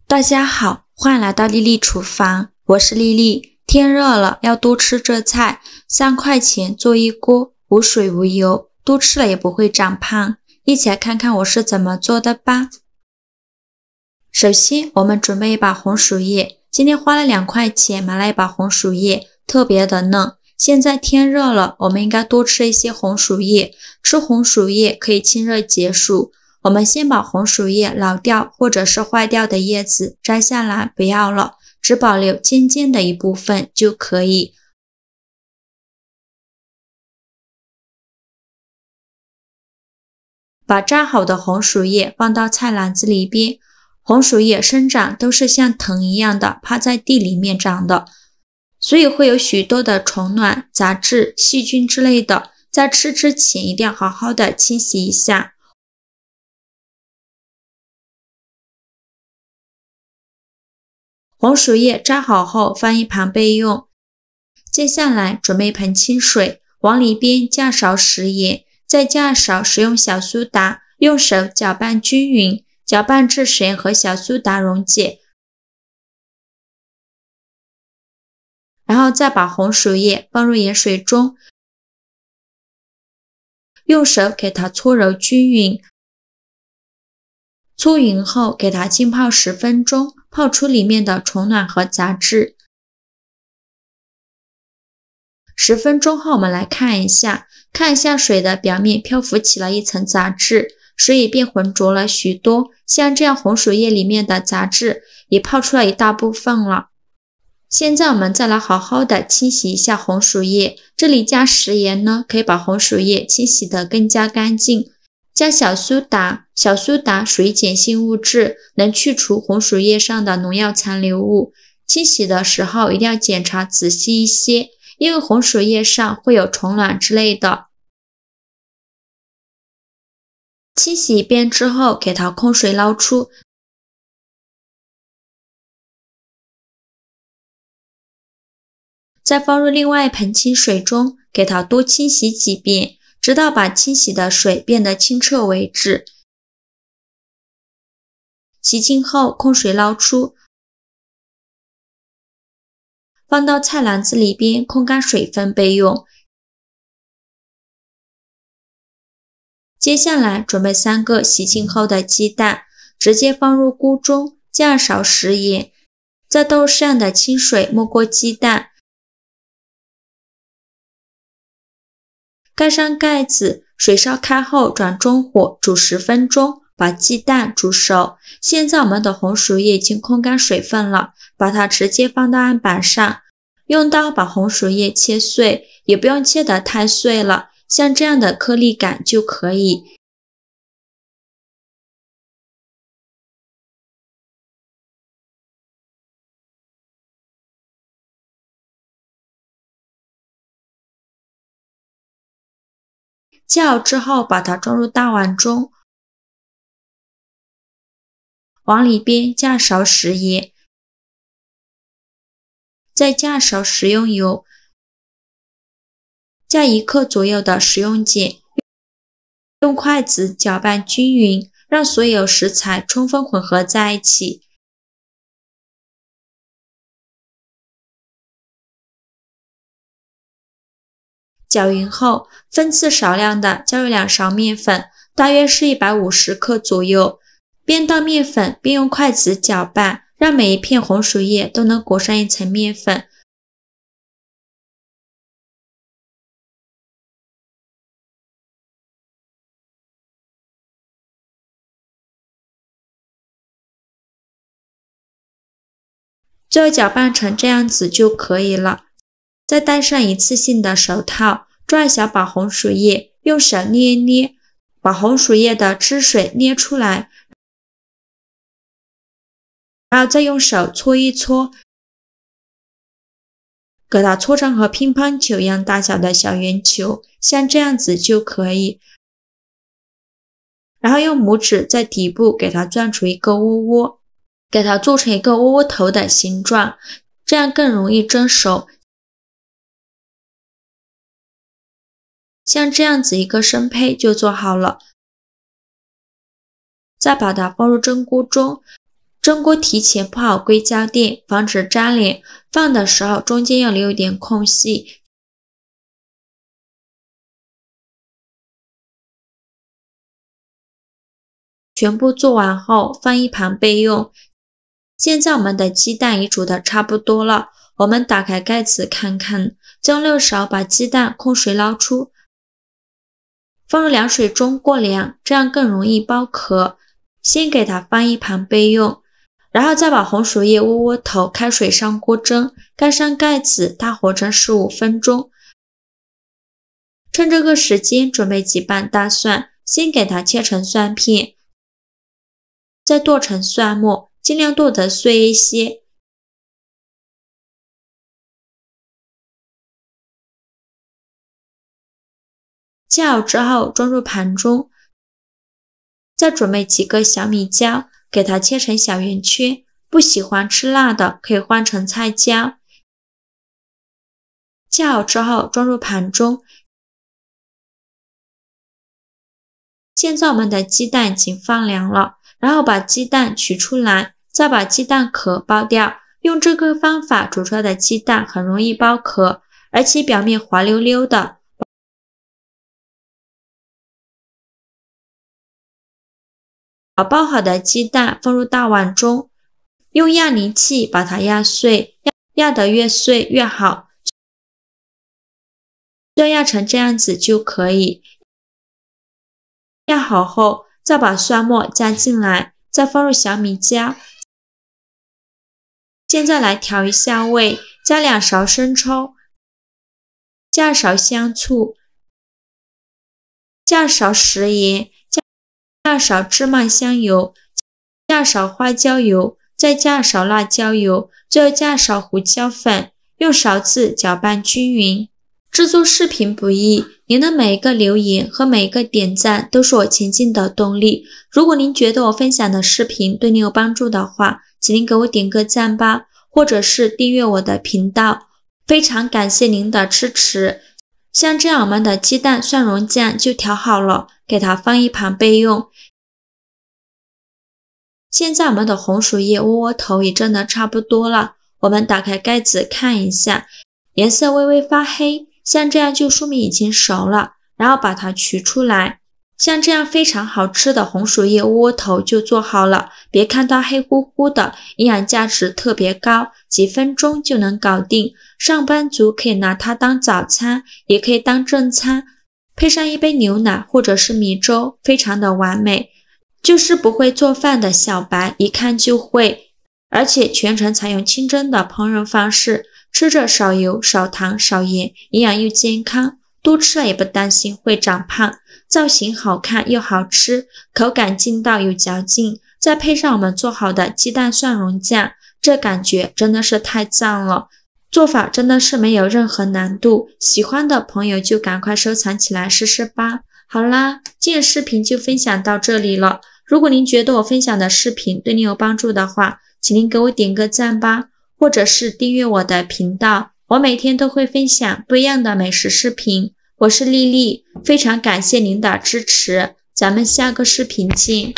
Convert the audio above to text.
大家好，欢迎来到丽丽厨房，我是丽丽。天热了，要多吃这菜，3块钱做一锅，无水无油，多吃了也不会长胖。一起来看看我是怎么做的吧。首先，我们准备一把红薯叶，今天花了2块钱买了一把红薯叶，特别的嫩。现在天热了，我们应该多吃一些红薯叶，吃红薯叶可以清热解暑。我们先把红薯叶老掉或者是坏掉的叶子摘下来，不要了，只保留尖尖的一部分就可以。把摘好的红薯叶放到菜篮子里边，红薯叶生长都是像藤一样的趴在地里面长的，所以会有许多的虫卵、杂质、细菌之类的，在吃之前一定要好好的清洗一下。红薯叶摘好后放一旁备用。接下来准备一盆清水，往里边加勺食盐，再加勺食用小苏打，用手搅拌均匀，搅拌至食盐和小苏打溶解。然后再把红薯叶放入盐水中，用手给它搓揉均匀。搓匀后给它浸泡10分钟，泡出里面的虫卵和杂质。10分钟后我们来看一下水的表面漂浮起了一层杂质，水也变浑浊了许多，像这样红薯叶里面的杂质也泡出了一大部分了。现在我们再来好好的清洗一下红薯叶，这里加食盐呢，可以把红薯叶清洗得更加干净。加小苏打属于碱性物质，能去除红薯叶上的农药残留物。清洗的时候一定要检查仔细一些，因为红薯叶上会有虫卵之类的。清洗一遍之后，给它控水捞出。再放入另外一盆清水中，给它多清洗几遍，直到把清洗的水变得清澈为止。洗净后控水捞出，放到菜篮子里边控干水分备用。接下来准备3个洗净后的鸡蛋，直接放入锅中，加勺食盐，在豆豉样的清水没过鸡蛋，盖上盖子，水烧开后转中火煮10分钟，把鸡蛋煮熟。现在我们的红薯叶已经控干水分了，把它直接放到案板上，用刀把红薯叶切碎，也不用切得太碎了，像这样的颗粒感就可以。切好之后，把它装入大碗中，往里边加勺食盐，再加勺食用油，加1克左右的食用碱，用筷子搅拌均匀，让所有食材充分混合在一起。搅匀后，分次少量的加入2勺面粉，大约是150克左右。边倒面粉边用筷子搅拌，让每一片红薯叶都能裹上一层面粉。最后搅拌成这样子就可以了。再戴上一次性的手套，抓一小把红薯叶，用手捏一捏，把红薯叶的汁水捏出来，然后再用手搓一搓，给它搓成和乒乓球一样大小的小圆球，像这样子就可以。然后用拇指在底部给它转出一个窝窝，给它做成一个窝窝头的形状，这样更容易蒸熟。像这样子一个生胚就做好了，再把它放入蒸锅中，蒸锅提前铺好硅胶垫，防止粘连，放的时候中间要留一点空隙。全部做完后放一旁备用。现在我们的鸡蛋也煮得差不多了，我们打开盖子看看，将漏勺把鸡蛋控水捞出，放入凉水中过凉，这样更容易剥壳。先给它放一旁备用，然后再把红薯叶窝窝头开水上锅蒸，盖上盖子，大火蒸15分钟。趁这个时间准备几瓣大蒜，先给它切成蒜片，再剁成蒜末，尽量剁得碎一些。切好之后装入盘中，再准备几个小米椒，给它切成小圆圈，不喜欢吃辣的可以换成菜椒。切好之后装入盘中。现在我们的鸡蛋已经放凉了，然后把鸡蛋取出来，再把鸡蛋壳剥掉。用这个方法煮出来的鸡蛋很容易剥壳，而且表面滑溜溜的。把剥好的鸡蛋放入大碗中，用压泥器把它压碎，压得越碎越好，就压成这样子就可以。压好后，再把蒜末加进来，再放入小米椒。现在来调一下味，加2勺生抽，加2勺香醋，加2勺食盐，加2勺芝麻香油，加2勺花椒油，再加2勺辣椒油，最后加2勺胡椒粉，用勺子搅拌均匀。制作视频不易，您的每一个留言和每一个点赞都是我前进的动力。如果您觉得我分享的视频对您有帮助的话，请您给我点个赞吧，或者是订阅我的频道。非常感谢您的支持。像这样我们的鸡蛋蒜蓉酱就调好了，给它放一旁备用。现在我们的红薯叶窝窝头也蒸得差不多了，我们打开盖子看一下，颜色微微发黑，像这样就说明已经熟了，然后把它取出来。像这样非常好吃的红薯叶窝窝头就做好了，别看它黑乎乎的，营养价值特别高，几分钟就能搞定。上班族可以拿它当早餐，也可以当正餐，配上一杯牛奶或者是米粥，非常的完美。就是不会做饭的小白一看就会，而且全程采用清蒸的烹饪方式，吃着少油少糖少盐，营养又健康，多吃了也不担心会长胖，造型好看又好吃，口感劲道有嚼劲，再配上我们做好的鸡蛋蒜蓉酱，这感觉真的是太赞了。做法真的是没有任何难度，喜欢的朋友就赶快收藏起来试试吧。好啦，今日视频就分享到这里了。如果您觉得我分享的视频对您有帮助的话，请您给我点个赞吧，或者是订阅我的频道，我每天都会分享不一样的美食视频。我是丽丽，非常感谢您的支持，咱们下个视频见。